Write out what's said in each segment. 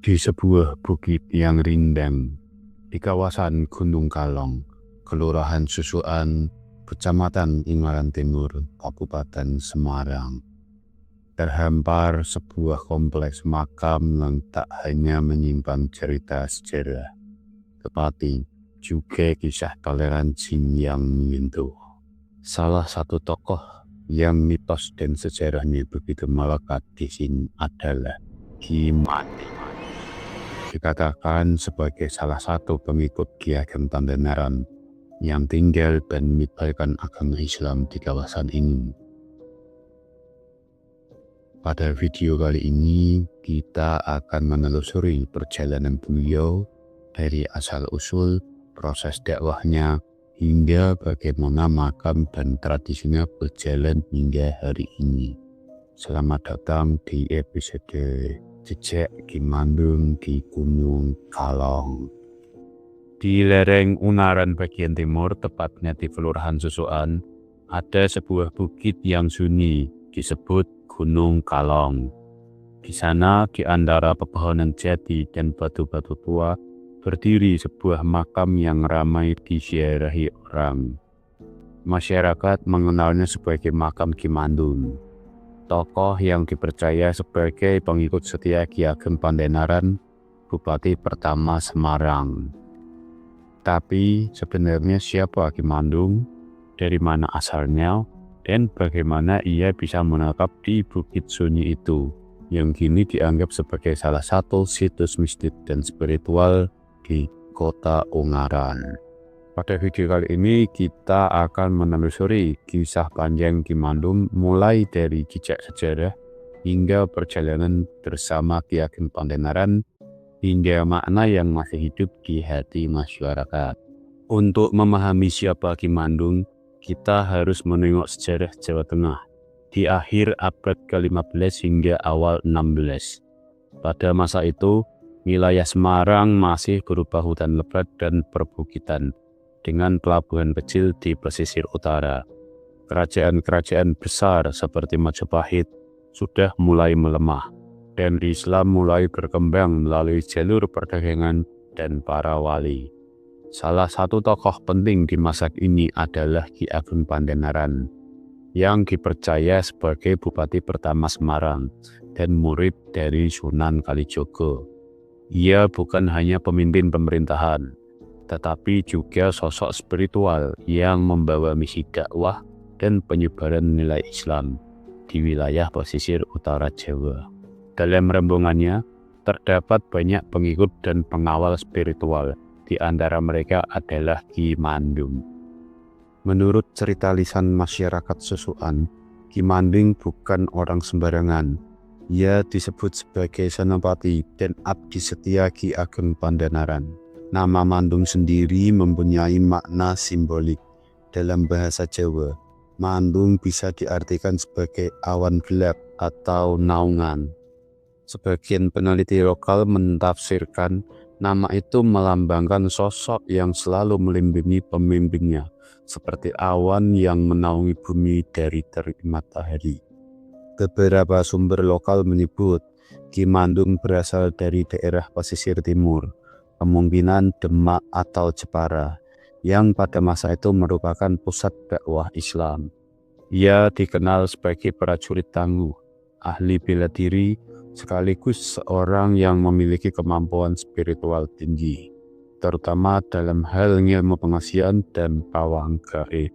Di sebuah bukit yang rindang di kawasan Gunung Kalong, Kelurahan Susukan, Kecamatan Ungaran Timur, Kabupaten Semarang, terhampar sebuah kompleks makam yang tak hanya menyimpan cerita sejarah, tetapi juga kisah toleransi yang menyentuh. Salah satu tokoh yang mitos dan sejarahnya begitu melekat di sini adalah Ki Mandi. Dikatakan sebagai salah satu pengikut Ki Ageng Pandenaran yang tinggal dan menyebarkan agama Islam di kawasan ini. Pada video kali ini, kita akan menelusuri perjalanan beliau dari asal-usul, proses dakwahnya, hingga bagaimana makam dan tradisinya berjalan hingga hari ini. Selamat datang di episode Jejak Ki Mandung di Gunung Kalong. Di lereng Ungaran bagian timur, tepatnya di Kelurahan Susukan, ada sebuah bukit yang sunyi disebut Gunung Kalong. Di sana, di antara pepohonan jati dan batu-batu tua, berdiri sebuah makam yang ramai diziarahi orang. Masyarakat mengenalnya sebagai makam Ki Mandung, tokoh yang dipercaya sebagai pengikut setia Ki Ageng Pandenaran, Bupati pertama Semarang. Tapi sebenarnya siapa Ki Mandung, dari mana asalnya, dan bagaimana ia bisa menetap di Bukit Sunyi itu, yang kini dianggap sebagai salah satu situs mistis dan spiritual di Kota Ungaran. Pada video kali ini kita akan menelusuri kisah panjang Ki Mandung mulai dari jejak sejarah hingga perjalanan bersama Ki Ageng Pandenaran hingga makna yang masih hidup di hati masyarakat. Untuk memahami siapa Ki Mandung, kita harus menengok sejarah Jawa Tengah di akhir abad ke-15 hingga awal 16. Pada masa itu, wilayah Semarang masih berupa hutan lebat dan perbukitan, dengan pelabuhan kecil di pesisir utara. Kerajaan-kerajaan besar seperti Majapahit sudah mulai melemah, dan Islam mulai berkembang melalui jalur perdagangan dan para wali. Salah satu tokoh penting di masa ini adalah Ki Ageng Pandenaran, yang dipercaya sebagai Bupati pertama Semarang dan murid dari Sunan Kalijogo. Ia bukan hanya pemimpin pemerintahan, tetapi juga sosok spiritual yang membawa misi dakwah dan penyebaran nilai Islam di wilayah pesisir utara Jawa. Dalam rombongannya, terdapat banyak pengikut dan pengawal spiritual, di antara mereka adalah Ki Mandung. Menurut cerita lisan masyarakat Susukan, Ki Mandung bukan orang sembarangan. Ia disebut sebagai senopati dan abdi setia Ki Ageng Pandenaran. Nama Mandung sendiri mempunyai makna simbolik. Dalam bahasa Jawa, Mandung bisa diartikan sebagai awan gelap atau naungan. Sebagian peneliti lokal mentafsirkan nama itu melambangkan sosok yang selalu melindungi pemimpinnya, seperti awan yang menaungi bumi dari terik matahari. Beberapa sumber lokal menyebut Ki Mandung berasal dari daerah pesisir timur, kemungkinan Demak atau Jepara, yang pada masa itu merupakan pusat dakwah Islam. Ia dikenal sebagai prajurit tangguh, ahli bela diri, sekaligus seorang yang memiliki kemampuan spiritual tinggi, terutama dalam hal ilmu pengasihan dan pawang gaib.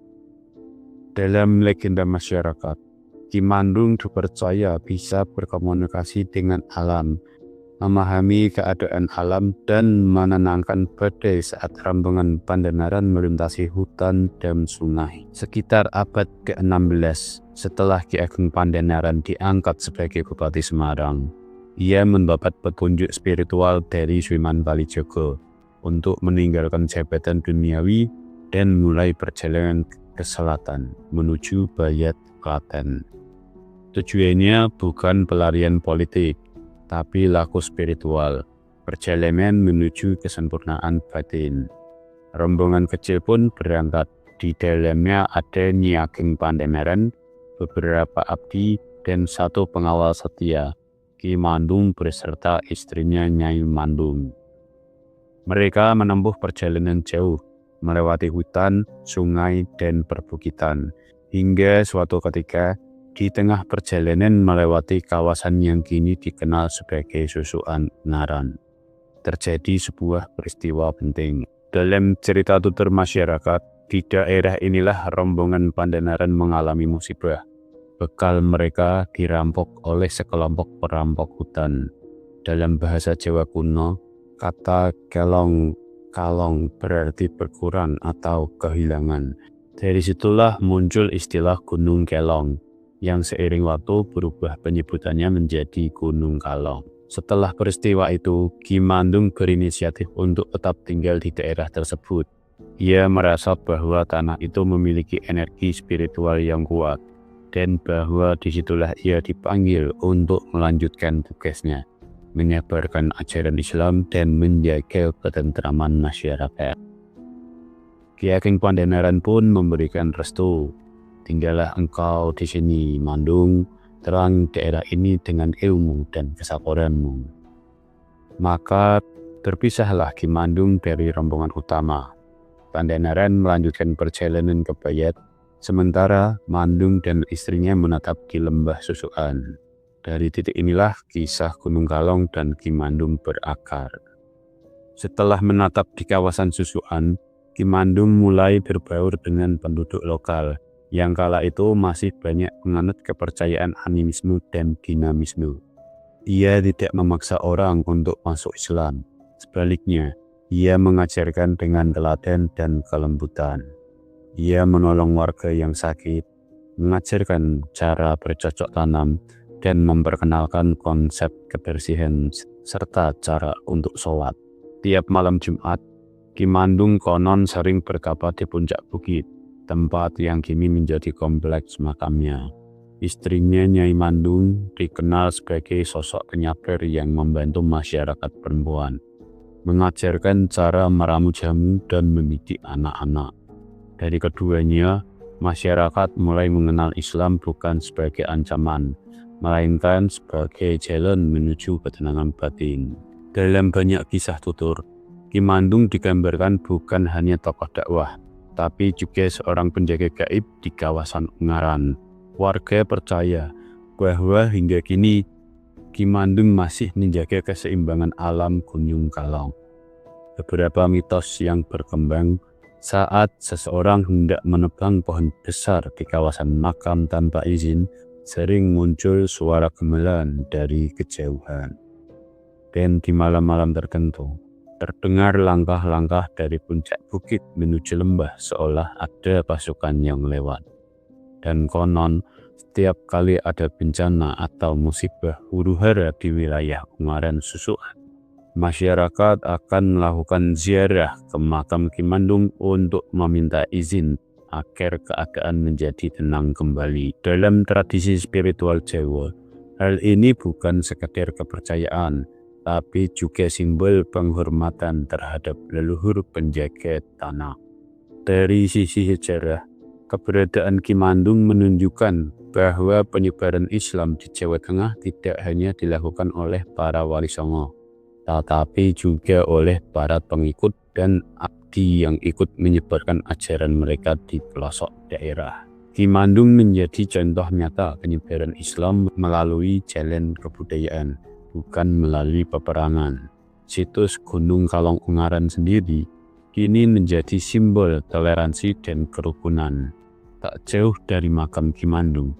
Dalam legenda masyarakat, Ki Mandung dipercaya bisa berkomunikasi dengan alam, memahami keadaan alam, dan menenangkan badai saat rombongan Pandenaran melintasi hutan dan sungai. Sekitar abad ke-16, setelah Ki Ageng Pandenaran diangkat sebagai Bupati Semarang, ia mendapat petunjuk spiritual dari Sunan Kalijogo untuk meninggalkan jabatan duniawi dan mulai perjalanan ke selatan menuju Bayat, Klaten. Tujuannya bukan pelarian politik, tapi laku spiritual, perjalanan menuju kesempurnaan batin. Rombongan kecil pun berangkat. Di dalamnya ada Ki Ageng Pandenaran, beberapa abdi, dan satu pengawal setia, Ki Mandung beserta istrinya Nyai Mandung. Mereka menempuh perjalanan jauh, melewati hutan, sungai, dan perbukitan. Hingga suatu ketika, di tengah perjalanan melewati kawasan yang kini dikenal sebagai Susukan Ungaran, terjadi sebuah peristiwa penting. Dalam cerita tutur masyarakat, di daerah inilah rombongan Pandanaran mengalami musibah. Bekal mereka dirampok oleh sekelompok perampok hutan. Dalam bahasa Jawa kuno, kata kalong berarti berkurang atau kehilangan. Dari situlah muncul istilah Gunung Kelong, yang seiring waktu berubah penyebutannya menjadi Gunung Kalong. Setelah peristiwa itu, Ki Mandung berinisiatif untuk tetap tinggal di daerah tersebut. Ia merasa bahwa tanah itu memiliki energi spiritual yang kuat, dan bahwa disitulah ia dipanggil untuk melanjutkan tugasnya, menyebarkan ajaran Islam dan menjaga ketentraman masyarakat. Ki Ageng Pandanaran pun memberikan restu. Tinggallah engkau di sini, Mandung, terang daerah ini dengan ilmu dan kesabaranmu. Maka terpisahlah Ki Mandung dari rombongan utama. Pandanaran melanjutkan perjalanan ke Bayat, sementara Mandung dan istrinya menetap di lembah Susukan. Dari titik inilah kisah Gunung Kalong dan Ki Mandung berakar. Setelah menetap di kawasan Susukan, Ki Mandung mulai berbaur dengan penduduk lokal, yang kala itu masih banyak menganut kepercayaan animisme dan dinamisme. Ia tidak memaksa orang untuk masuk Islam. Sebaliknya, ia mengajarkan dengan teladan dan kelembutan. Ia menolong warga yang sakit, mengajarkan cara bercocok tanam, dan memperkenalkan konsep kebersihan serta cara untuk sholat. Tiap malam Jumat, Ki Mandung konon sering berkabah di puncak bukit, tempat yang kini menjadi kompleks makamnya. Istrinya Nyai Mandung dikenal sebagai sosok penyabar yang membantu masyarakat perempuan, mengajarkan cara meramu jamu dan mendidik anak-anak. Dari keduanya, masyarakat mulai mengenal Islam bukan sebagai ancaman, melainkan sebagai jalan menuju ketenangan batin. Dalam banyak kisah tutur, Ki Mandung digambarkan bukan hanya tokoh dakwah, tapi juga seorang penjaga gaib di kawasan Ungaran. Warga percaya bahwa hingga kini Ki Mandung masih menjaga keseimbangan alam Gunung Kalong. Beberapa mitos yang berkembang saat seseorang hendak menebang pohon besar di kawasan makam tanpa izin, sering muncul suara gamelan dari kejauhan. Dan di malam-malam tertentu, terdengar langkah-langkah dari puncak bukit menuju lembah seolah ada pasukan yang lewat. Dan konon, setiap kali ada bencana atau musibah huru-hara di wilayah Ungaran Susukan, masyarakat akan melakukan ziarah ke makam Ki Mandung untuk meminta izin agar keadaan menjadi tenang kembali. Dalam tradisi spiritual Jawa, hal ini bukan sekedar kepercayaan, tapi juga simbol penghormatan terhadap leluhur penjaga tanah. Dari sisi sejarah, keberadaan Ki Mandung menunjukkan bahwa penyebaran Islam di Jawa Tengah tidak hanya dilakukan oleh para wali songo, tetapi juga oleh para pengikut dan abdi yang ikut menyebarkan ajaran mereka di pelosok daerah. Ki Mandung menjadi contoh nyata penyebaran Islam melalui jalan kebudayaan, bukan melalui peperangan. Situs Gunung Kalong Ungaran sendiri kini menjadi simbol toleransi dan kerukunan. Tak jauh dari makam Ki Mandung,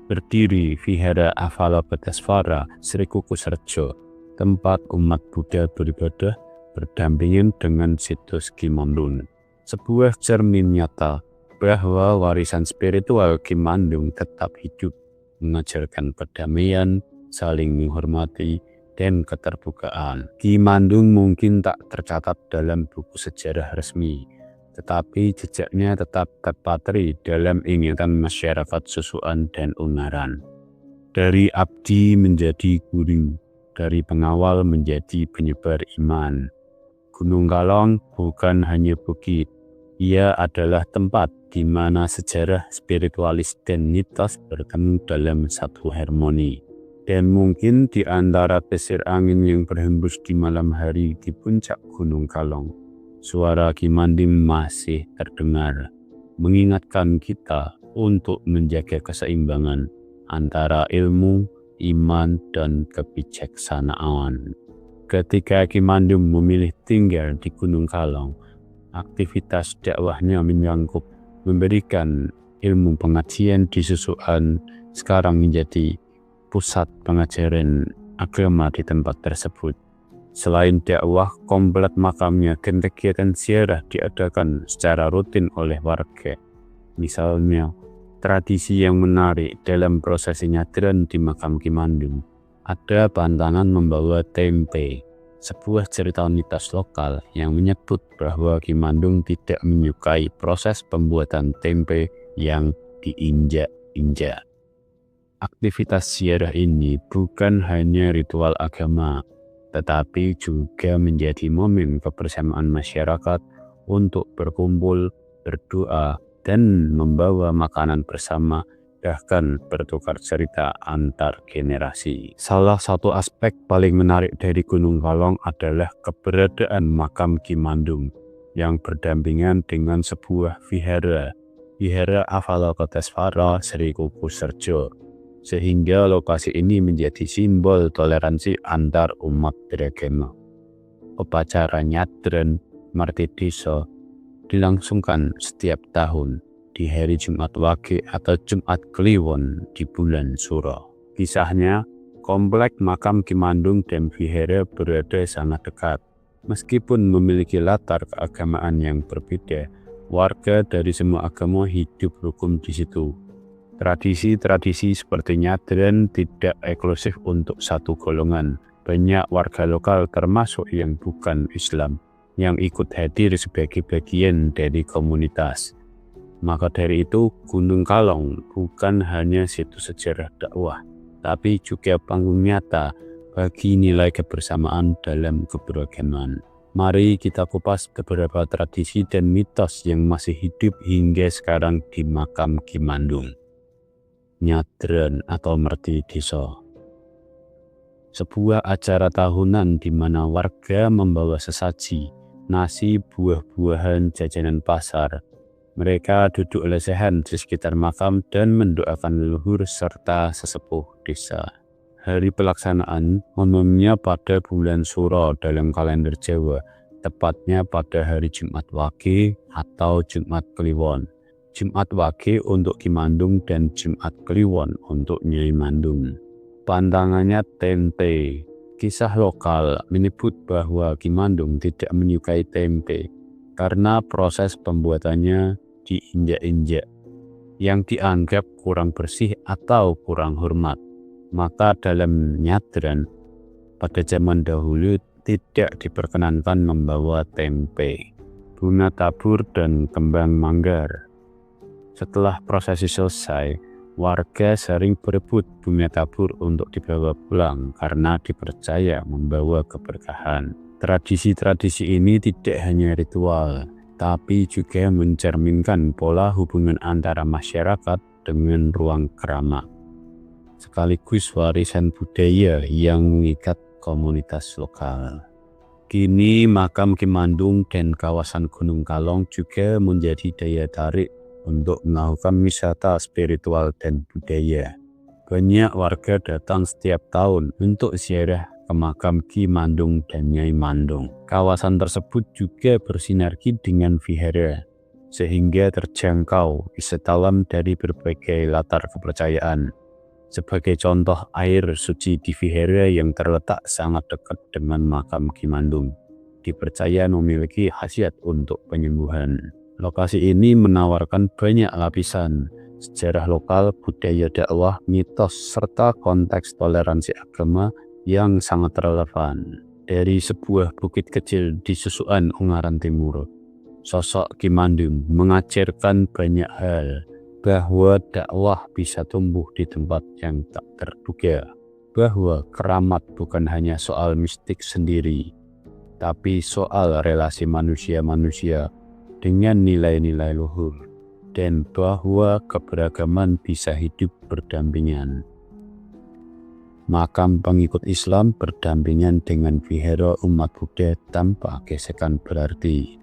berdiri Vihara Avalokitesvara Sri Kukusrejo, tempat umat Buddha beribadah berdampingan dengan situs Ki Mandung. Sebuah cermin nyata bahwa warisan spiritual Ki Mandung tetap hidup, mengajarkan perdamaian, saling menghormati, dan keterbukaan. Ki Mandung mungkin tak tercatat dalam buku sejarah resmi, tetapi jejaknya tetap terpatri dalam ingatan masyarakat Susukan dan Ungaran. Dari abdi menjadi guru, dari pengawal menjadi penyebar iman. Gunung Kalong bukan hanya bukit, ia adalah tempat di mana sejarah, spiritualis, dan mitos bertemu dalam satu harmoni. Dan mungkin di antara desir angin yang berhembus di malam hari di puncak Gunung Kalong, suara Kimandung masih terdengar, mengingatkan kita untuk menjaga keseimbangan antara ilmu, iman, dan kebijaksanaan. Ketika Kimandung memilih tinggal di Gunung Kalong, aktivitas dakwahnya menyangkut memberikan ilmu pengajian di Susuan sekarang menjadi pusat pengajaran agama di tempat tersebut. Selain dakwah, komplek makamnya dan kegiatan ziarah diadakan secara rutin oleh warga. Misalnya, tradisi yang menarik dalam prosesi nyadran di makam Kimandung ada pantangan membawa tempe, sebuah cerita mitos lokal yang menyebut bahwa Kimandung tidak menyukai proses pembuatan tempe yang diinjak-injak. Aktivitas ziarah ini bukan hanya ritual agama, tetapi juga menjadi momen kebersamaan masyarakat untuk berkumpul, berdoa, dan membawa makanan bersama, bahkan bertukar cerita antar generasi. Salah satu aspek paling menarik dari Gunung Kalong adalah keberadaan makam Kimandung yang berdampingan dengan sebuah vihara Avalokitesvara Sri Kukuserjo, sehingga lokasi ini menjadi simbol toleransi antar umat beragama. Upacara nyadran Martedesa dilangsungkan setiap tahun di hari Jumat Wage atau Jumat Kliwon di bulan Suro. Kisahnya, komplek makam Kimandung dan vihara berada sangat dekat. Meskipun memiliki latar keagamaan yang berbeda, warga dari semua agama hidup rukun di situ. Tradisi-tradisi seperti nyadran tidak eksklusif untuk satu golongan. Banyak warga lokal termasuk yang bukan Islam yang ikut hadir sebagai bagian dari komunitas. Maka dari itu, Gunung Kalong bukan hanya situs sejarah dakwah, tapi juga panggung nyata bagi nilai kebersamaan dalam keberagaman. Mari kita kupas beberapa tradisi dan mitos yang masih hidup hingga sekarang di makam Kimandung. Nyadran atau Martedesa, sebuah acara tahunan di mana warga membawa sesaji, nasi, buah-buahan, jajanan pasar. Mereka duduk lesehan di sekitar makam dan mendoakan leluhur serta sesepuh desa. Hari pelaksanaan umumnya pada bulan Suro dalam kalender Jawa, tepatnya pada hari Jumat Wage atau Jumat Kliwon. Jumat Wage untuk Kimandung dan Jumat Kliwon untuk Nyai Mandung. Pantangannya tempe. Kisah lokal menyebut bahwa Kimandung tidak menyukai tempe karena proses pembuatannya diinjak-injak yang dianggap kurang bersih atau kurang hormat. Maka dalam nyadran pada zaman dahulu tidak diperkenankan membawa tempe, bunga tabur, dan kembang manggar. Setelah prosesi selesai, warga sering berebut bunga tabur untuk dibawa pulang karena dipercaya membawa keberkahan. Tradisi-tradisi ini tidak hanya ritual, tapi juga mencerminkan pola hubungan antara masyarakat dengan ruang keramat, sekaligus warisan budaya yang mengikat komunitas lokal. Kini makam Kimandung dan kawasan Gunung Kalong juga menjadi daya tarik untuk melakukan wisata spiritual dan budaya. Banyak warga datang setiap tahun untuk ziarah ke makam Kimandung dan Nyai Mandung. Kawasan tersebut juga bersinergi dengan vihara, sehingga terjangkau wisatawan dari berbagai latar kepercayaan. Sebagai contoh, air suci di vihara yang terletak sangat dekat dengan makam Kimandung dipercaya memiliki khasiat untuk penyembuhan. Lokasi ini menawarkan banyak lapisan sejarah lokal, budaya dakwah, mitos, serta konteks toleransi agama yang sangat relevan. Dari sebuah bukit kecil di Susuan, Ungaran Timur, sosok Kimandung mengajarkan banyak hal, bahwa dakwah bisa tumbuh di tempat yang tak terduga, bahwa keramat bukan hanya soal mistik sendiri, tapi soal relasi manusia-manusia dengan nilai-nilai luhur, dan bahwa keberagaman bisa hidup berdampingan. makam pengikut Islam berdampingan dengan vihara umat Buddha tanpa gesekan berarti.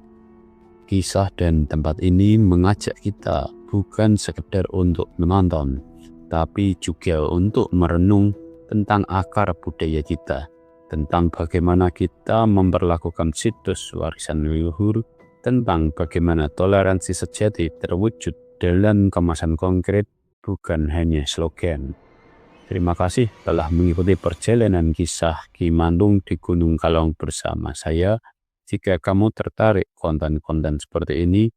Kisah dan tempat ini mengajak kita bukan sekedar untuk menonton, tapi juga untuk merenung tentang akar budaya kita, tentang bagaimana kita memperlakukan situs warisan leluhur, tentang bagaimana toleransi sejati terwujud dalam kemasan konkret, bukan hanya slogan. Terima kasih telah mengikuti perjalanan kisah Ki Mantung di Gunung Kalong bersama saya. Jika kamu tertarik konten-konten seperti ini,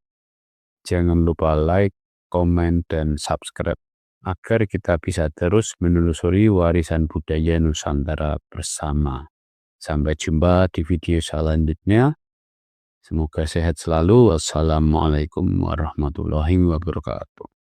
jangan lupa like, komen, dan subscribe agar kita bisa terus menelusuri warisan budaya Nusantara bersama. Sampai jumpa di video selanjutnya. Semoga sehat selalu. Wassalamualaikum warahmatullahi wabarakatuh.